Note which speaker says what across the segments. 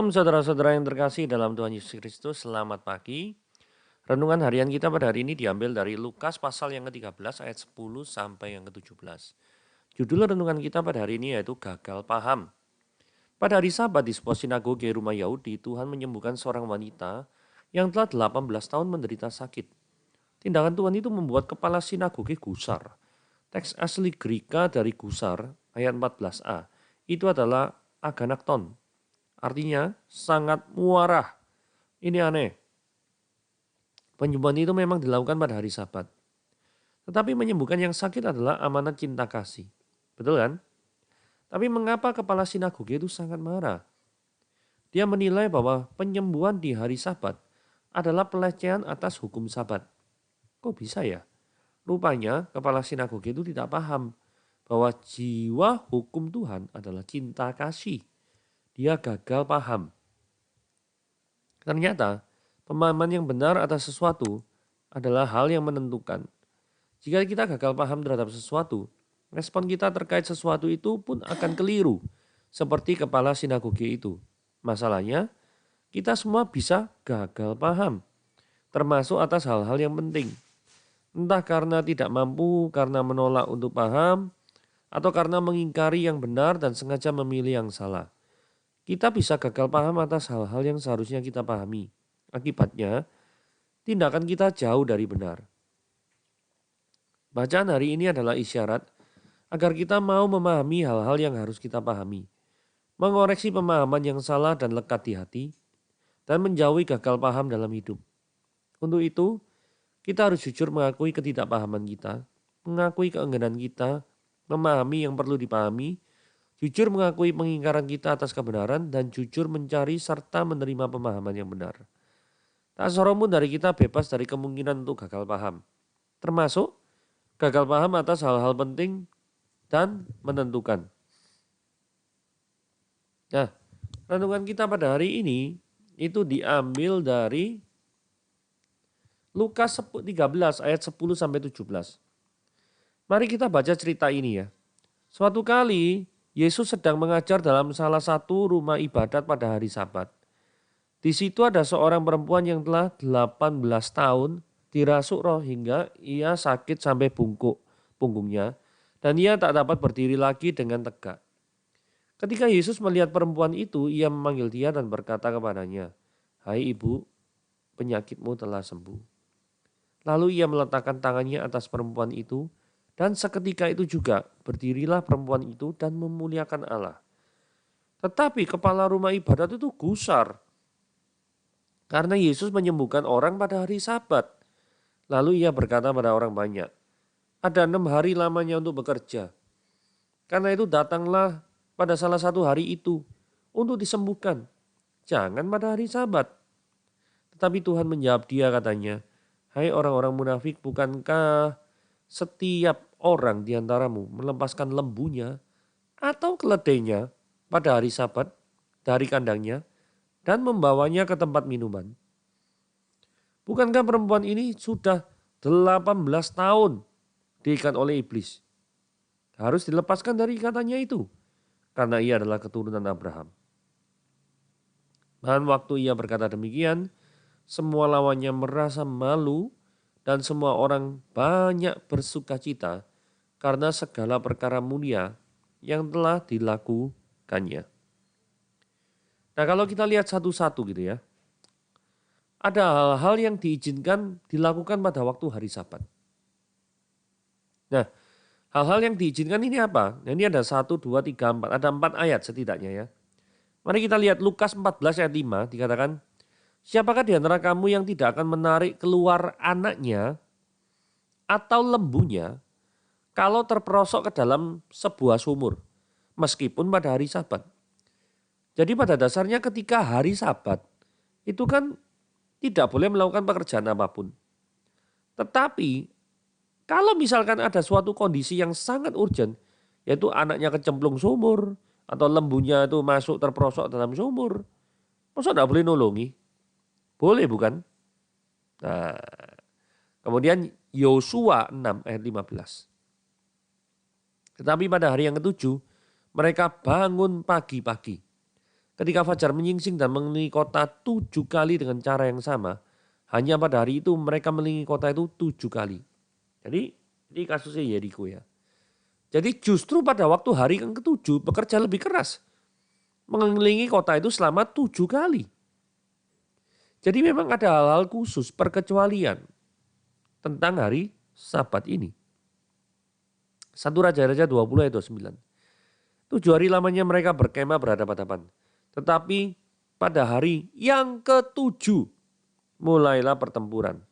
Speaker 1: Shalom saudara-saudara yang terkasih dalam Tuhan Yesus Kristus, selamat pagi. Renungan harian kita pada hari ini diambil dari Lukas pasal yang ke-13 ayat 10 sampai yang ke-17. Judul renungan kita pada hari ini yaitu gagal paham. Pada hari Sabat di sebuah sinagoge rumah Yahudi, Tuhan menyembuhkan seorang wanita yang telah 18 tahun menderita sakit. Tindakan Tuhan itu membuat kepala sinagoge gusar. Teks asli Greka dari gusar ayat 14a itu adalah aganakton. Artinya sangat muarah. Ini aneh. Penyembuhan itu memang dilakukan pada hari Sabat. Tetapi menyembuhkan yang sakit adalah amanat cinta kasih. Betul kan? Tapi mengapa kepala sinagoge itu sangat marah? Dia menilai bahwa penyembuhan di hari Sabat adalah pelecehan atas hukum Sabat. Kok bisa ya? Rupanya kepala sinagoge itu tidak paham bahwa jiwa hukum Tuhan adalah cinta kasih. Dia gagal paham. Ternyata pemahaman yang benar atas sesuatu adalah hal yang menentukan. Jika kita gagal paham terhadap sesuatu, respon kita terkait sesuatu itu pun akan keliru. Seperti kepala sinagoge itu. Masalahnya, kita semua bisa gagal paham. Termasuk atas hal-hal yang penting. Entah karena tidak mampu, karena menolak untuk paham, atau karena mengingkari yang benar dan sengaja memilih yang salah. Kita bisa gagal paham atas hal-hal yang seharusnya kita pahami. Akibatnya, tindakan kita jauh dari benar. Bacaan hari ini adalah isyarat agar kita mau memahami hal-hal yang harus kita pahami. Mengoreksi pemahaman yang salah dan lekat di hati, dan menjauhi gagal paham dalam hidup. Untuk itu, kita harus jujur mengakui ketidakpahaman kita, mengakui keengganan kita, memahami yang perlu dipahami, jujur mengakui pengingkaran kita atas kebenaran, dan jujur mencari serta menerima pemahaman yang benar. Tak seorang pun dari kita bebas dari kemungkinan untuk gagal paham. Termasuk gagal paham atas hal-hal penting dan menentukan. Nah, renungan kita pada hari ini itu diambil dari Lukas 13 ayat 10 sampai 17. Mari kita baca cerita ini ya. Suatu kali Yesus sedang mengajar dalam salah satu rumah ibadat pada hari Sabat. Di situ ada seorang perempuan yang telah 18 tahun dirasuk roh hingga ia sakit sampai punggungnya dan ia tak dapat berdiri lagi dengan tegak. Ketika Yesus melihat perempuan itu, ia memanggil dia dan berkata kepadanya, "Hai ibu, penyakitmu telah sembuh." Lalu ia meletakkan tangannya atas perempuan itu, dan seketika itu juga berdirilah perempuan itu dan memuliakan Allah. Tetapi kepala rumah ibadat itu gusar karena Yesus menyembuhkan orang pada hari Sabat. Lalu ia berkata pada orang banyak, "Ada 6 hari lamanya untuk bekerja. Karena itu datanglah pada salah satu hari itu untuk disembuhkan. Jangan pada hari Sabat." Tetapi Tuhan menjawab dia katanya, "Hai orang-orang munafik, bukankah setiap orang di antaramu melepaskan lembunya atau keledainya pada hari Sabat dari kandangnya dan membawanya ke tempat minuman? Bukankah perempuan ini sudah 18 tahun diikat oleh iblis? Harus dilepaskan dari ikatannya itu karena ia adalah keturunan Abraham." Dan waktu ia berkata demikian, semua lawannya merasa malu dan semua orang banyak bersukacita karena segala perkara mulia yang telah dilakukannya. Nah, kalau kita lihat satu-satu gitu ya, ada hal-hal yang diizinkan dilakukan pada waktu hari Sabat. Nah, hal-hal yang diizinkan ini apa? Nah, ini ada 1, 2, 3, 4. Ada 4 ayat setidaknya ya. Mari kita lihat Lukas 14 ayat 5 dikatakan, "Siapakah di antara kamu yang tidak akan menarik keluar anaknya atau lembunya kalau terperosok ke dalam sebuah sumur, meskipun pada hari Sabat?" Jadi pada dasarnya ketika hari Sabat itu kan tidak boleh melakukan pekerjaan apapun. Tetapi kalau misalkan ada suatu kondisi yang sangat urgent, yaitu anaknya kecemplung sumur atau lembunya itu masuk terperosok dalam sumur, masa tidak boleh nolongi? Boleh bukan? Nah, kemudian Yosua 6 ayat 15. Tetapi pada hari yang ketujuh, mereka bangun pagi-pagi. Ketika fajar menyingsing dan mengelilingi kota 7 kali dengan cara yang sama. Hanya pada hari itu mereka mengelilingi kota itu 7 kali. Jadi ini kasusnya Yeriko ya. Jadi justru pada waktu hari yang ke-7 bekerja lebih keras. Mengelilingi kota itu selama 7 kali. Jadi memang ada hal-hal khusus perkecualian tentang hari Sabat ini. 1 Raja-Raja 20 ayat 29. 7 hari lamanya mereka berkemah berhadapan-hadapan. Tetapi pada hari yang ke-7 mulailah pertempuran.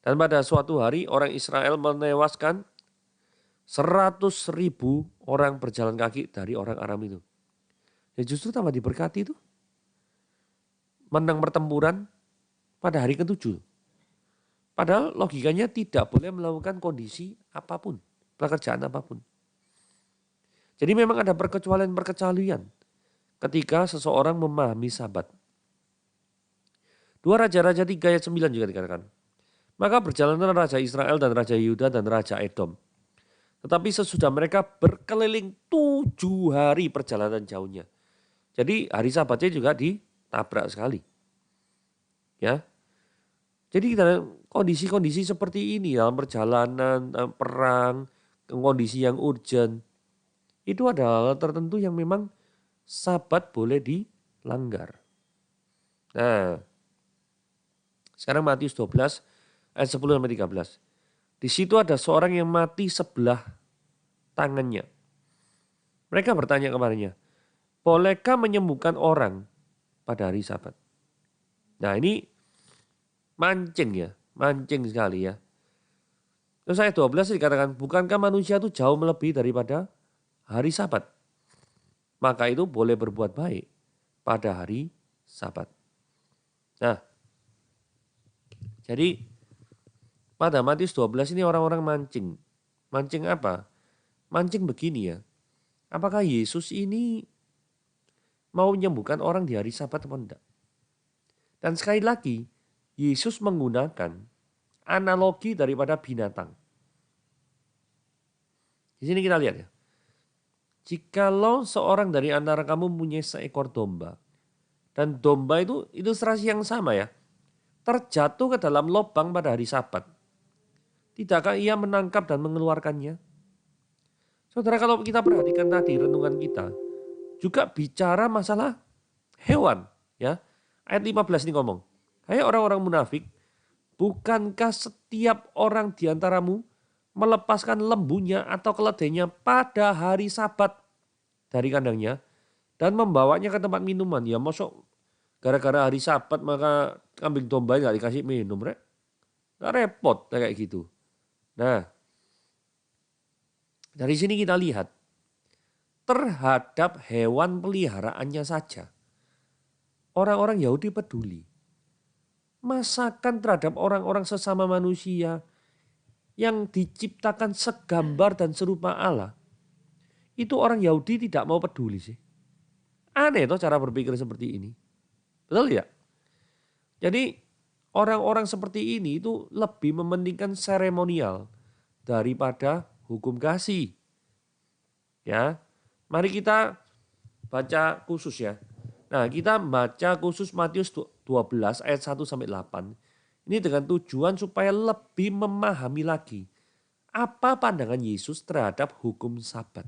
Speaker 1: Dan pada suatu hari orang Israel menewaskan 100.000 orang berjalan kaki dari orang Aram itu. Ya justru tambah diberkati itu. Menang pertempuran pada hari ke-7. Padahal logikanya tidak boleh melakukan kondisi apapun, pekerjaan apapun. Jadi memang ada perkecualian-perkecualian ketika seseorang memahami Sabat. 2 Raja-Raja 3 ayat 9 juga dikatakan. Maka berjalanlah Raja Israel dan Raja Yehuda dan Raja Edom. Tetapi sesudah mereka berkeliling 7 hari perjalanan jauhnya. Jadi hari Sabatnya juga ditabrak sekali. Ya. Jadi kondisi-kondisi seperti ini dalam perjalanan, perang, kondisi yang urgent. Itu adalah hal tertentu yang memang Sabat boleh dilanggar. Nah, sekarang Matius 12 ayat 10-13. Di situ ada seorang yang mati sebelah tangannya. Mereka bertanya kepadanya, bolehkah menyembuhkan orang pada hari Sabat? Nah ini mancing ya, mancing sekali ya. Terus ayat 12 dikatakan, bukankah manusia itu jauh melebihi daripada hari Sabat? Maka itu boleh berbuat baik pada hari Sabat. Nah, jadi pada Matius 12 ini orang-orang mancing. Mancing apa? Mancing begini ya. Apakah Yesus ini mau menyembuhkan orang di hari Sabat atau tidak? Dan sekali lagi, Yesus menggunakan analogi daripada binatang. Di sini kita lihat ya. Jikalau seorang dari antara kamu mempunyai seekor domba. Dan domba itu ilustrasi yang sama ya. Terjatuh ke dalam lubang pada hari Sabat. Tidakkah ia menangkap dan mengeluarkannya? Saudara, kalau kita perhatikan tadi renungan kita. Juga bicara masalah hewan. Ya. Ayat 15 ini ngomong. Hai orang-orang munafik, bukankah setiap orang di antaramu melepaskan lembunya atau keledainya pada hari Sabat dari kandangnya dan membawanya ke tempat minuman? Ya masuk gara-gara hari Sabat maka kambing domba nggak dikasih minum, rek? Nggak repot kayak gitu. Nah, dari sini kita lihat terhadap hewan peliharaannya saja orang-orang Yahudi peduli. Masakan terhadap orang-orang sesama manusia yang diciptakan segambar dan serupa Allah. Itu orang Yahudi tidak mau peduli sih. Aneh toh cara berpikir seperti ini. Betul ya? Jadi orang-orang seperti ini itu lebih mementingkan seremonial daripada hukum kasih. Ya, mari kita baca khusus ya. Nah, kita baca khusus Matius 12 ayat 1-8. Ini dengan tujuan supaya lebih memahami lagi apa pandangan Yesus terhadap hukum Sabat.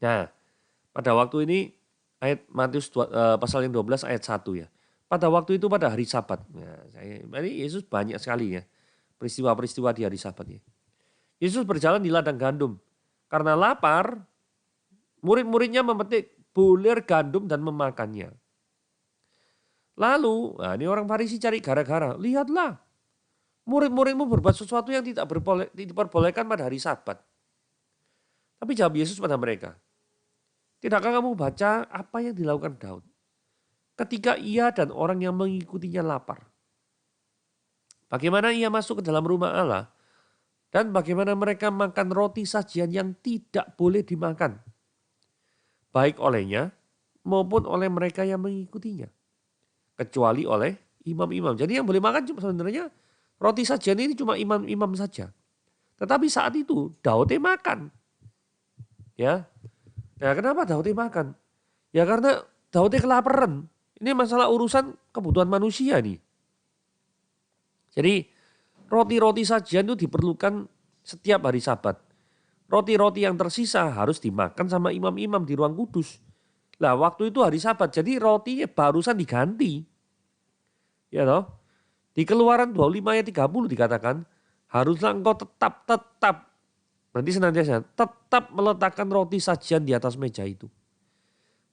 Speaker 1: Nah, pada waktu ini ayat Matius pasal yang 12 ayat 1 ya. Pada waktu itu pada hari Sabat. Nah, ini Yesus banyak sekali ya peristiwa-peristiwa di hari Sabat ya. Yesus berjalan di ladang gandum. Karena lapar, murid-muridnya memetik bulir gandum dan memakannya. Lalu, nah ini orang Farisi cari gara-gara. Lihatlah, murid-muridmu berbuat sesuatu yang tidak diperbolehkan pada hari Sabat. Tapi jawab Yesus pada mereka, tidakkah kamu baca apa yang dilakukan Daud ketika ia dan orang yang mengikutinya lapar? Bagaimana ia masuk ke dalam rumah Allah dan bagaimana mereka makan roti sajian yang tidak boleh dimakan, baik olehnya maupun oleh mereka yang mengikutinya, kecuali oleh imam-imam. Jadi yang boleh makan sebenarnya roti sajian ini cuma imam-imam saja. Tetapi saat itu Daud makan. Ya. Nah, kenapa Daud makan? Ya karena Daudnya kelaparan. Ini masalah urusan kebutuhan manusia nih. Jadi roti-roti sajian itu diperlukan setiap hari Sabat. Roti-roti yang tersisa harus dimakan sama imam-imam di ruang kudus. Lah waktu itu hari Sabat, jadi rotinya barusan diganti. Ya toh? Di Keluaran 25 ayat 30 dikatakan, haruslah engkau tetap, nanti senantiasa, tetap meletakkan roti sajian di atas meja itu.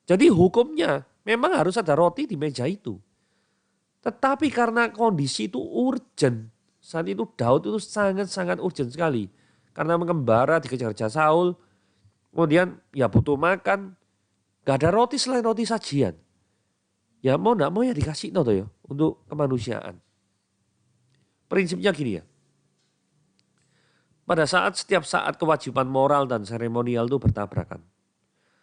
Speaker 1: Jadi hukumnya memang harus ada roti di meja itu. Tetapi karena kondisi itu urgent, saat itu Daud itu sangat-sangat urgent sekali. Karena mengembara dikejar-kejar Saul, kemudian ya butuh makan, gak ada roti selain roti sajian. Ya mau gak mau ya dikasih no ya untuk kemanusiaan. Prinsipnya gini ya, pada setiap saat kewajiban moral dan seremonial itu bertabrakan.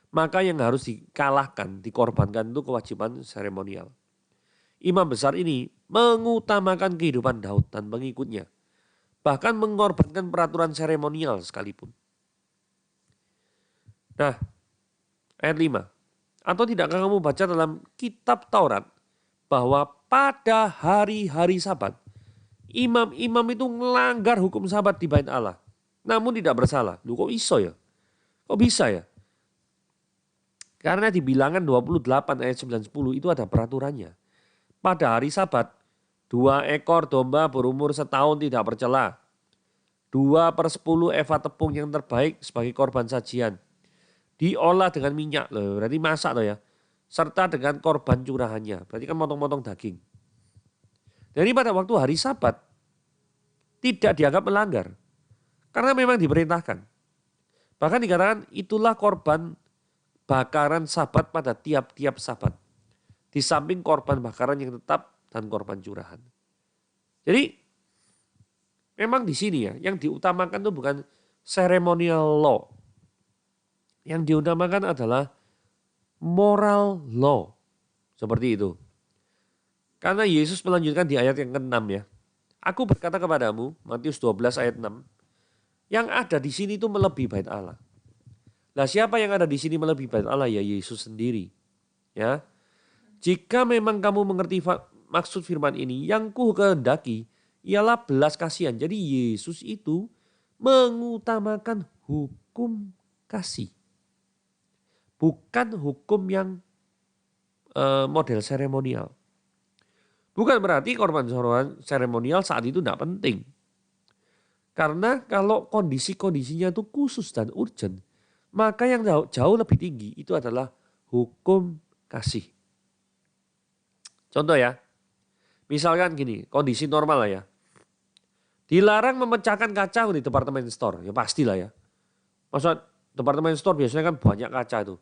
Speaker 1: Maka yang harus dikalahkan, dikorbankan itu kewajiban seremonial. Imam besar ini mengutamakan kehidupan Daud dan pengikutnya. Bahkan mengorbankan peraturan seremonial sekalipun. Nah, ayat 5. Atau tidakkah kamu baca dalam kitab Taurat bahwa pada hari-hari Sabat, imam-imam itu melanggar hukum Sabat di bait Allah. Namun tidak bersalah. Loh kok iso ya? Kok bisa ya? Karena di Bilangan 28 ayat 9-10 itu ada peraturannya. Pada hari Sabat, 2 ekor domba berumur setahun tidak bercela. 2/10 eva tepung yang terbaik sebagai korban sajian. Diolah dengan minyak, loh, berarti masak loh ya. Serta dengan korban curahannya, berarti kan motong-motong daging. Jadi pada waktu hari Sabat, tidak dianggap melanggar. Karena memang diperintahkan. Bahkan dikatakan itulah korban bakaran Sabat pada tiap-tiap Sabat. Di samping korban bakaran yang tetap dan korban curahan. Jadi memang di sini ya yang diutamakan itu bukan ceremonial law. Yang diutamakan adalah moral law. Seperti itu. Karena Yesus melanjutkan di ayat yang ke-6 ya. Aku berkata kepadamu, Matius 12 ayat 6. Yang ada di sini itu melebihi bait Allah. Nah siapa yang ada di sini melebihi bait Allah? Ya Yesus sendiri. Ya. Jika memang kamu mengerti maksud firman ini, yang ku kehendaki ialah belas kasihan. Jadi Yesus itu mengutamakan hukum kasih. Bukan hukum yang model seremonial. Bukan berarti korban seremonial saat itu tidak penting. Karena kalau kondisi-kondisinya itu khusus dan urgent, maka yang jauh lebih tinggi itu adalah hukum kasih. Contoh ya, misalkan gini, kondisi normal lah ya. Dilarang memecahkan kaca di departemen store, ya pastilah ya. Maksud departemen store biasanya kan banyak kaca itu.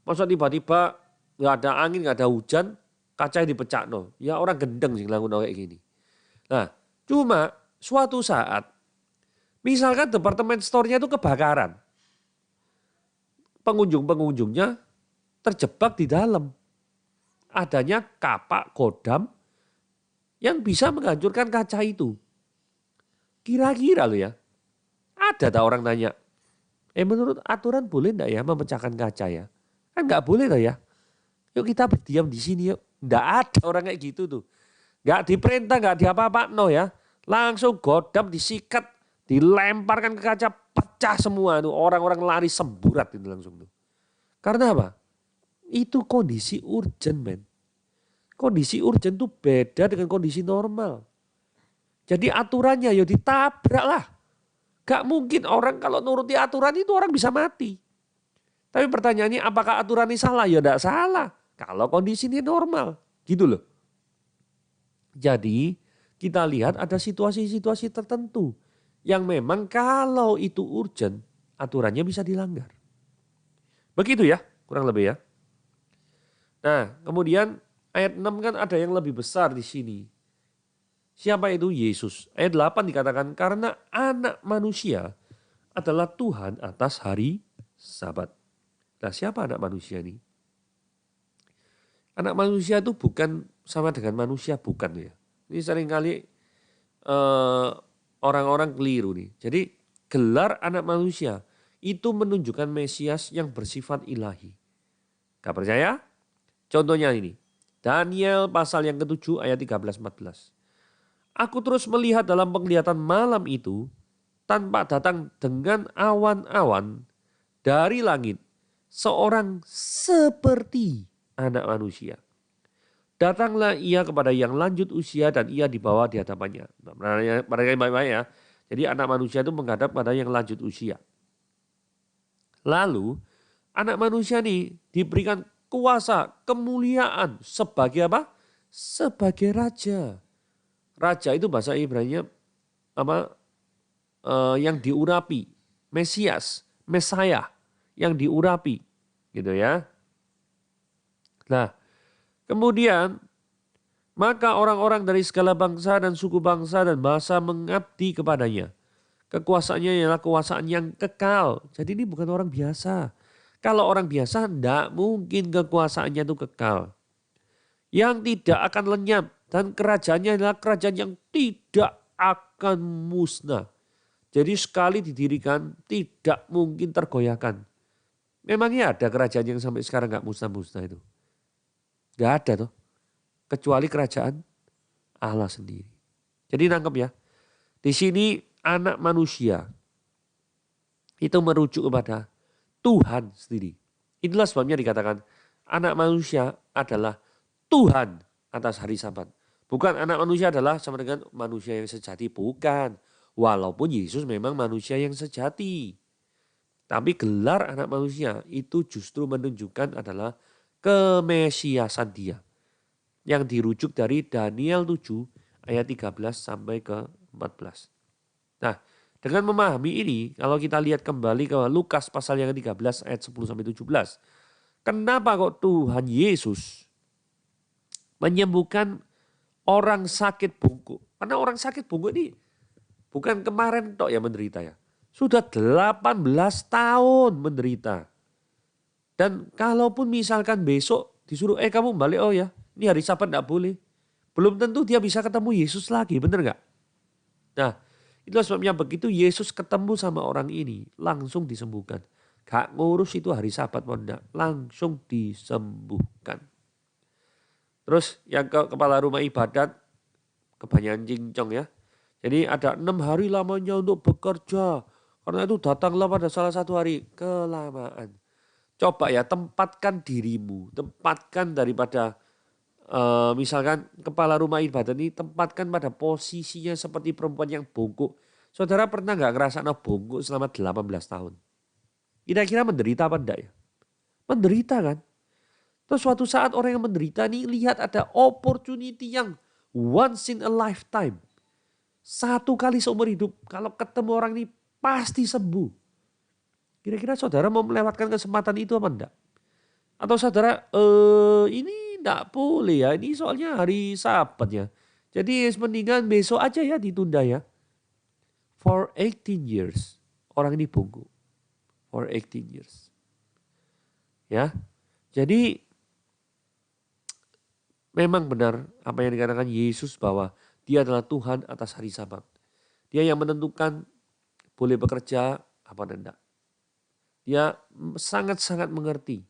Speaker 1: Maksud tiba-tiba nggak ada angin, nggak ada hujan, kaca dipecah no. Ya orang gendeng sih ngelakuin kayak gini. Nah, cuma suatu saat, misalkan departemen store-nya itu kebakaran. Pengunjung-pengunjungnya terjebak di dalam. Adanya kapak kodam yang bisa menghancurkan kaca itu. Kira-kira loh ya, ada tak orang nanya, menurut aturan boleh enggak ya memecahkan kaca ya? Kan enggak boleh loh ya. Yuk kita berdiam di sini yuk. Enggak ada orang kayak gitu tuh. Enggak diperintah, enggak diapa-apa no ya. Langsung godam disikat, dilemparkan ke kaca, pecah semua tuh. Orang-orang lari semburat itu langsung tuh. Karena apa? Itu kondisi urgent men. Kondisi urgent tuh beda dengan kondisi normal. Jadi aturannya ya ditabrak lah. Gak mungkin orang kalau nuruti aturan itu orang bisa mati. Tapi pertanyaannya apakah aturan ini salah? Ya enggak salah. Kalau kondisi ini normal. Gitu loh. Jadi kita lihat ada situasi-situasi tertentu. Yang memang kalau itu urgent aturannya bisa dilanggar. Begitu ya kurang lebih ya. Nah kemudian ayat 6 kan ada yang lebih besar di sini. Siapa itu? Yesus. Ayat 8 dikatakan karena anak manusia adalah Tuhan atas hari Sabat. Nah siapa anak manusia ini? Anak manusia itu bukan sama dengan manusia, bukan ya. Ini seringkali orang-orang keliru nih. Jadi gelar anak manusia itu menunjukkan Mesias yang bersifat ilahi. Gak percaya? Contohnya ini, Daniel pasal yang ke-7 ayat 13-14. Aku terus melihat dalam penglihatan malam itu, tanpa datang dengan awan-awan dari langit, seorang seperti anak manusia. Datanglah ia kepada yang lanjut usia dan ia dibawa di hadapannya. Perhatikan baik-baik ya. Jadi anak manusia itu menghadap pada yang lanjut usia. Lalu anak manusia ini diberikan kuasa, kemuliaan sebagai apa? Sebagai raja. Raja itu bahasa Ibrani apa? Yang diurapi, Mesias, Mesaya yang diurapi, gitu ya. Nah, kemudian maka orang-orang dari segala bangsa dan suku bangsa dan bahasa mengabdi kepadanya. Kekuasaannya ialah kekuasaan yang kekal. Jadi ini bukan orang biasa. Kalau orang biasa tidak mungkin kekuasaannya itu kekal. Yang tidak akan lenyap dan kerajaannya adalah kerajaan yang tidak akan musnah. Jadi sekali didirikan tidak mungkin tergoyahkan. Memangnya ada kerajaan yang sampai sekarang gak musnah-musnah itu? Gak ada tuh. Kecuali kerajaan Allah sendiri. Jadi nangkep ya. Di sini anak manusia itu merujuk kepada Tuhan sendiri. Itulah sebabnya dikatakan anak manusia adalah Tuhan atas hari Sabat. Bukan anak manusia adalah sama dengan manusia yang sejati. Bukan. Walaupun Yesus memang manusia yang sejati. Tapi gelar anak manusia itu justru menunjukkan adalah kemesiasan dia. Yang dirujuk dari Daniel 7 ayat 13 sampai ke 14. Nah, dengan memahami ini, kalau kita lihat kembali ke Lukas pasal yang ke-13 ayat 10 sampai 17. Kenapa kok Tuhan Yesus menyembuhkan orang sakit bungkuk? Karena orang sakit bungkuk ini bukan kemarin tok ya menderita ya. Sudah 18 tahun menderita. Dan kalaupun misalkan besok disuruh kamu balik, oh ya ini hari Sabat gak boleh. Belum tentu dia bisa ketemu Yesus lagi, bener gak? Nah itulah sebabnya begitu Yesus ketemu sama orang ini langsung disembuhkan. Gak ngurus itu hari Sabat mau enggak, langsung disembuhkan. Terus yang kepala rumah ibadat kebanyakan cincong ya. Jadi ada 6 hari lamanya untuk bekerja. Karena itu datanglah pada salah satu hari kelamaan. Coba ya tempatkan dirimu. Tempatkan daripada misalkan kepala rumah ibadah ini tempatkan pada posisinya seperti perempuan yang bungkuk. Saudara pernah gak ngerasain bungkuk selama 18 tahun? Kira-kira menderita apa enggak ya? Menderita kan? Terus suatu saat orang yang menderita ini lihat ada opportunity yang once in a lifetime. Satu kali seumur hidup kalau ketemu orang ini pasti sembuh. Kira-kira saudara mau melewatkan kesempatan itu apa enggak? Atau saudara ini enggak boleh ya, ini soalnya hari Sabat ya. Jadi mendingan besok aja ya ditunda ya. For 18 years orang ini bungkuk. For 18 years. Ya. Jadi memang benar apa yang dikatakan Yesus bahwa dia adalah Tuhan atas hari Sabat. Dia yang menentukan boleh bekerja apa dan enggak. Dia sangat-sangat mengerti.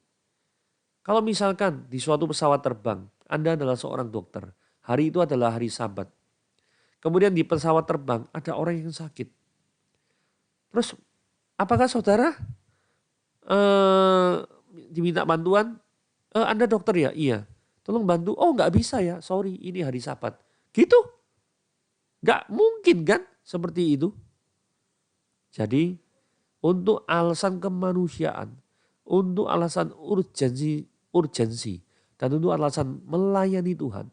Speaker 1: Kalau misalkan di suatu pesawat terbang, Anda adalah seorang dokter. Hari itu adalah hari Sabat. Kemudian di pesawat terbang ada orang yang sakit. Terus apakah saudara diminta bantuan? Anda dokter ya? Iya. Tolong bantu. Oh nggak bisa ya, sorry ini hari Sabat. Gitu. Gak mungkin kan seperti itu. Jadi untuk alasan kemanusiaan, untuk alasan urgensi dan untuk alasan melayani Tuhan,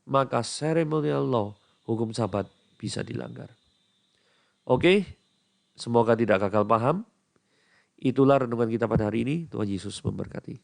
Speaker 1: maka ceremonial law, hukum Sabat bisa dilanggar. Oke, semoga tidak gagal paham. Itulah renungan kita pada hari ini. Tuhan Yesus memberkati.